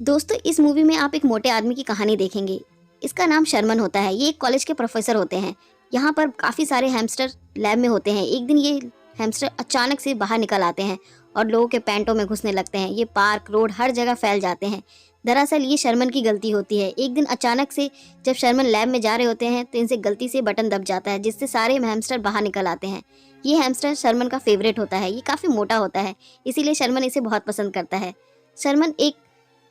दोस्तों, इस मूवी में आप एक मोटे आदमी की कहानी देखेंगे। इसका नाम शर्मन होता है। ये एक कॉलेज के प्रोफेसर होते हैं। यहाँ पर काफ़ी सारे हैमस्टर लैब में होते हैं। एक दिन ये हैमस्टर अचानक से बाहर निकल आते हैं और लोगों के पैंटों में घुसने लगते हैं। ये पार्क, रोड, हर जगह फैल जाते हैं। दरअसल ये शर्मन की गलती होती है। एक दिन अचानक से जब शर्मन लैब में जा रहे होते हैं तो इनसे गलती से बटन दब जाता है, जिससे सारे हैमस्टर बाहर निकल आते हैं। ये हैमस्टर शर्मन का फेवरेट होता है। ये काफ़ी मोटा होता है, इसीलिए शर्मन इसे बहुत पसंद करता है। शर्मन एक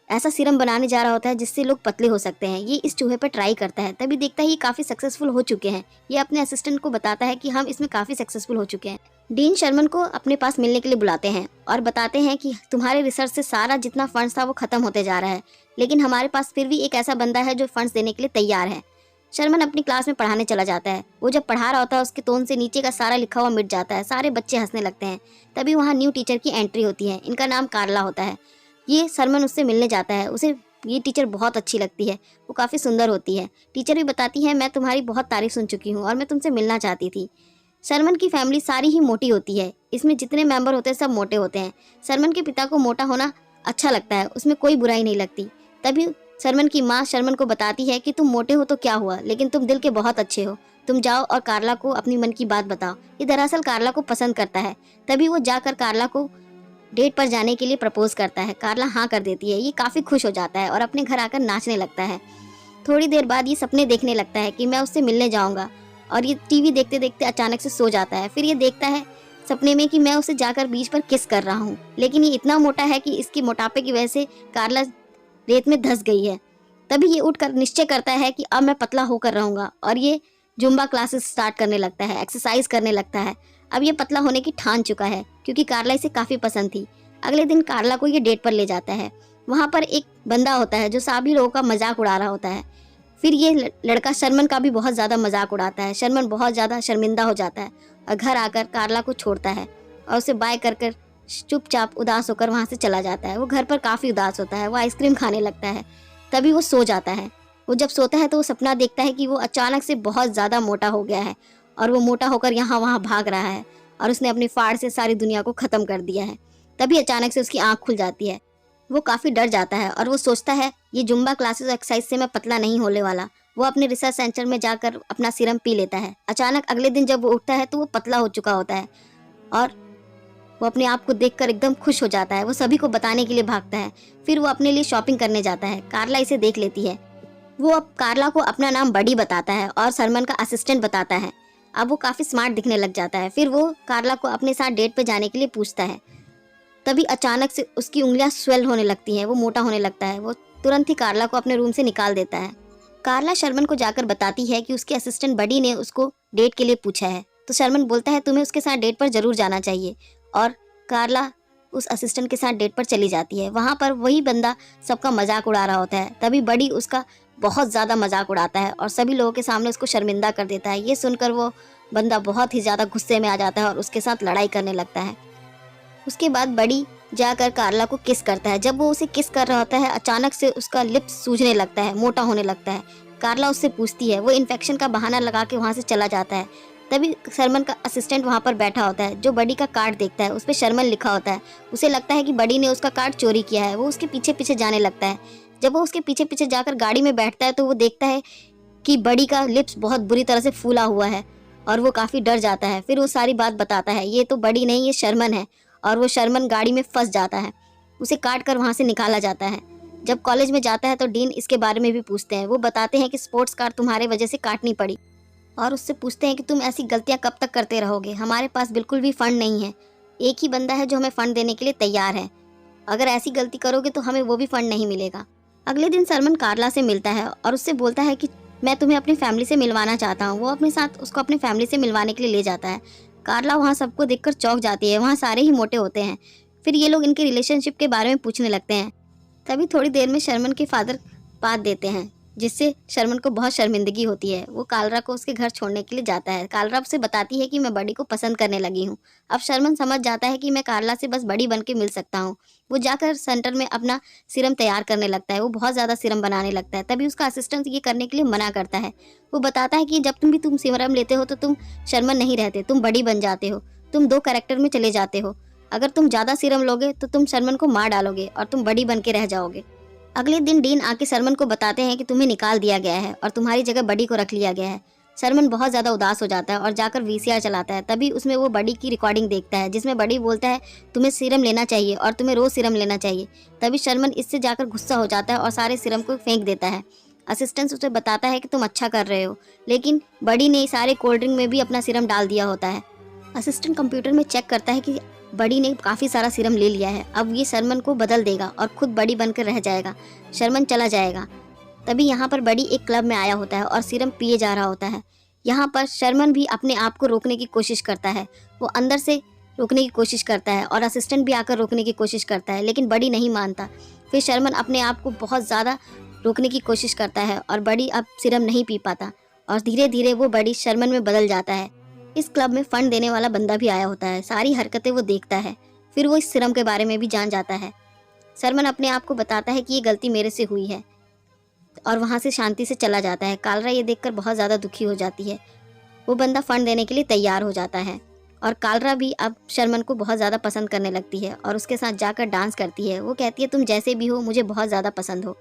ऐसा सीरम बनाने जा रहा होता है जिससे लोग पतले हो सकते हैं। ये इस चूहे पर ट्राई करता है, तभी देखता है ये काफ़ी सक्सेसफुल हो चुके हैं। ये अपने असिस्टेंट को बताता है कि हम इसमें काफ़ी सक्सेसफुल हो चुके हैं। डीन शर्मन को अपने पास मिलने के लिए बुलाते हैं और बताते हैं कि तुम्हारे रिसर्च से सारा जितना फंड्स था वो खत्म होते जा रहा है, लेकिन हमारे पास फिर भी एक ऐसा बंदा है जो फंड्स देने के लिए तैयार है। शर्मन अपनी क्लास में पढ़ाने चला जाता है। वो जब पढ़ा रहा होता है उसके टोन से नीचे का सारा लिखा हुआ मिट जाता है। सारे बच्चे हंसने लगते हैं। तभी वहाँ न्यू टीचर की एंट्री होती है। इनका नाम कार्ला होता है। ये शर्मन उससे मिलने जाता है। उसे ये टीचर बहुत अच्छी लगती है। वो काफ़ी सुंदर होती है। टीचर भी बताती है, मैं तुम्हारी बहुत तारीफ सुन चुकी हूँ और मैं तुमसे मिलना चाहती थी। शर्मन की फैमिली सारी ही मोटी होती है। इसमें जितने मेंबर होते हैं सब मोटे होते हैं। शर्मन के पिता को मोटा होना अच्छा लगता है, उसमें कोई बुराई नहीं लगती। तभी शर्मन की माँ शर्मन को बताती है कि तुम मोटे हो तो क्या हुआ, लेकिन तुम दिल के बहुत अच्छे हो। तुम जाओ और कार्ला को अपनी मन की बात बताओ। ये दरअसल कार्ला को पसंद करता है। तभी वो जाकर कार्ला को डेट पर जाने के लिए प्रपोज करता है। कार्ला हाँ कर देती है। ये काफ़ी खुश हो जाता है और अपने घर आकर नाचने लगता है। थोड़ी देर बाद ये सपने देखने लगता है कि मैं उससे मिलने जाऊंगा, और ये टीवी देखते देखते अचानक से सो जाता है। फिर ये देखता है सपने में कि मैं उसे जाकर बीच पर किस कर रहा हूँ, लेकिन ये इतना मोटा है कि इसके मोटापे की वजह से कार्ला रेत में धंस गई है। तभी ये उठकर निश्चय करता है कि अब मैं पतला होकर रहूंगा, और ये जुम्बा क्लासेस स्टार्ट करने लगता है, एक्सरसाइज करने लगता है। अब ये पतला होने की ठान चुका है क्योंकि कार्ला इसे काफ़ी पसंद थी। अगले दिन कार्ला को ये डेट पर ले जाता है। वहाँ पर एक बंदा होता है जो सभी लोगों का मजाक उड़ा रहा होता है। फिर ये लड़का शर्मन का भी बहुत ज़्यादा मजाक उड़ाता है। शर्मन बहुत ज़्यादा शर्मिंदा हो जाता है और घर आकर कार्ला को छोड़ता है और उसे बाय कर कर चुपचाप उदास होकर वहाँ से चला जाता है। वो घर पर काफ़ी उदास होता है। वो आइसक्रीम खाने लगता है। तभी वो सो जाता है। वो जब सोता है तो वो सपना देखता है कि वो अचानक से बहुत ज़्यादा मोटा हो गया है और वो मोटा होकर यहाँ वहाँ भाग रहा है और उसने अपनी फाड़ से सारी दुनिया को ख़त्म कर दिया है। तभी अचानक से उसकी आँख खुल जाती है। वो काफ़ी डर जाता है और वो सोचता है ये जुम्बा क्लासेस एक्सरसाइज से मैं पतला नहीं होने वाला। वो अपने रिसर्च सेंटर में जाकर अपना सीरम पी लेता है। अचानक अगले दिन जब वो उठता है तो वो पतला हो चुका होता है और वो अपने आप को देखकर एकदम खुश हो जाता है। वो सभी को बताने के लिए भागता है। फिर वो अपने लिए शॉपिंग करने जाता है। कार्ला इसे देख लेती है। वो अब कार्ला को अपना नाम बडी बताता है और शर्मन का असिस्टेंट बताता है। अब वो काफ़ी स्मार्ट दिखने लग जाता है। फिर वो कार्ला को अपने साथ डेट पे जाने के लिए पूछता है। तभी अचानक से उसकी उंगलियां स्वेल होने लगती हैं। वो मोटा होने लगता है। वो तुरंत ही कार्ला को अपने रूम से निकाल देता है। कार्ला शर्मन को जाकर बताती है कि उसके असिस्टेंट बडी ने उसको डेट के लिए पूछा है। तो शर्मन बोलता है तुम्हें उसके साथ डेट पर जरूर जाना चाहिए, और कार्ला उस असिस्टेंट के साथ डेट पर चली जाती है। वहाँ पर वही बंदा सबका मजाक उड़ा रहा होता है। तभी बडी उसका बहुत ज़्यादा मजाक उड़ाता है और सभी लोगों के सामने उसको शर्मिंदा कर देता है। ये सुनकर वो बंदा बहुत ही ज़्यादा गुस्से में आ जाता है और उसके साथ लड़ाई करने लगता है। उसके बाद बडी जाकर कार्ला को किस करता है। जब वो उसे किस कर रहा होता है अचानक से उसका लिप्स सूजने लगता है, मोटा होने लगता है। कार्ला उससे पूछती है। वो इन्फेक्शन का बहाना लगा के वहाँ से चला जाता है। तभी शर्मन का असिस्टेंट वहाँ पर बैठा होता है जो बडी का कार्ड देखता है। उस पर शर्मन लिखा होता है। उसे लगता है कि बडी ने उसका कार्ड चोरी किया है। वो उसके पीछे पीछे जाने लगता है। जब वो उसके पीछे पीछे जाकर गाड़ी में बैठता है तो वो देखता है कि बडी का लिप्स बहुत बुरी तरह से फूला हुआ है और वो काफ़ी डर जाता है। फिर वो सारी बात बताता है। ये तो बडी नहीं, ये शर्मन है। और वो शर्मन गाड़ी में फंस जाता है। उसे काट कर वहाँ से निकाला जाता है। जब कॉलेज में जाता है तो डीन इसके बारे में भी पूछते हैं। वो बताते हैं कि स्पोर्ट्स कार तुम्हारे वजह से काटनी पड़ी, और उससे पूछते हैं कि तुम ऐसी गलतियाँ कब तक करते रहोगे। हमारे पास बिल्कुल भी फंड नहीं है। एक ही बंदा है जो हमें फ़ंड देने के लिए तैयार है। अगर ऐसी गलती करोगे तो हमें वो भी फ़ंड नहीं मिलेगा। अगले दिन शर्मन कार्ला से मिलता है और उससे बोलता है कि मैं तुम्हें अपनी फैमिली से मिलवाना चाहता हूँ। वो अपने साथ उसको अपनी फैमिली से मिलवाने के लिए ले जाता है। कार्ला वहाँ सबको देखकर चौंक जाती है। वहाँ सारे ही मोटे होते हैं। फिर ये लोग इनके रिलेशनशिप के बारे में पूछने लगते हैं। तभी थोड़ी देर में शर्मन के फादर बात देते हैं, जिससे शर्मन को बहुत शर्मिंदगी होती है। वो कालरा को उसके घर छोड़ने के लिए जाता है। कालरा उसे बताती है कि मैं बडी को पसंद करने लगी हूँ। अब शर्मन समझ जाता है कि मैं कार्ला से बस बड़ी बन के मिल सकता हूँ। वो जाकर सेंटर में अपना सीरम तैयार करने लगता है। वो बहुत ज़्यादा सीरम बनाने लगता है। तभी उसका असिस्टेंट ये करने के लिए मना करता है। वो बताता है कि जब तुम सीरम लेते हो तो तुम शर्मन नहीं रहते, तुम बड़ी बन जाते हो। तुम दो कैरेक्टर में चले जाते हो। अगर तुम ज़्यादा सीरम लोगे तो तुम शर्मन को मार डालोगे और तुम बड़ी बन के रह जाओगे। अगले दिन डीन आके शर्मन को बताते हैं कि तुम्हें निकाल दिया गया है और तुम्हारी जगह बडी को रख लिया गया है। शर्मन बहुत ज़्यादा उदास हो जाता है और जाकर वीसीआर चलाता है। तभी उसमें वो बडी की रिकॉर्डिंग देखता है जिसमें बडी बोलता है तुम्हें सीरम लेना चाहिए और तुम्हें रोज़ सीरम लेना चाहिए। तभी शर्मन इससे जाकर गुस्सा हो जाता है और सारे सीरम को फेंक देता है। असिस्टेंट उसे बताता है कि तुम अच्छा कर रहे हो, लेकिन बडी ने सारे कोल्ड ड्रिंक में भी अपना सीरम डाल दिया होता है। असिस्टेंट कंप्यूटर में चेक करता है कि बडी ने काफ़ी सारा सीरम ले लिया है। अब ये शर्मन को बदल देगा और खुद बडी बनकर रह जाएगा। शर्मन चला जाएगा। तभी यहाँ पर बडी एक क्लब में आया होता है और सीरम पिए जा रहा होता है। यहाँ पर शर्मन भी अपने आप को रोकने की कोशिश करता है। वो अंदर से रोकने की कोशिश करता है और असिस्टेंट भी आकर रोकने की कोशिश करता है, लेकिन बडी नहीं मानता। फिर शर्मन अपने आप को बहुत ज़्यादा रोकने की कोशिश करता है और बडी अब सीरम नहीं पी पाता और धीरे धीरे वो बडी शर्मन में बदल जाता है। इस क्लब में फंड देने वाला बंदा भी आया होता है। सारी हरकतें वो देखता है। फिर वो इस सीरम के बारे में भी जान जाता है। शर्मन अपने आप को बताता है कि ये गलती मेरे से हुई है और वहाँ से शांति से चला जाता है। कालरा ये देखकर बहुत ज़्यादा दुखी हो जाती है। वो बंदा फंड देने के लिए तैयार हो जाता है और कालरा भी अब शर्मन को बहुत ज़्यादा पसंद करने लगती है और उसके साथ जाकर डांस करती है। वो कहती है तुम जैसे भी हो मुझे बहुत ज़्यादा पसंद हो।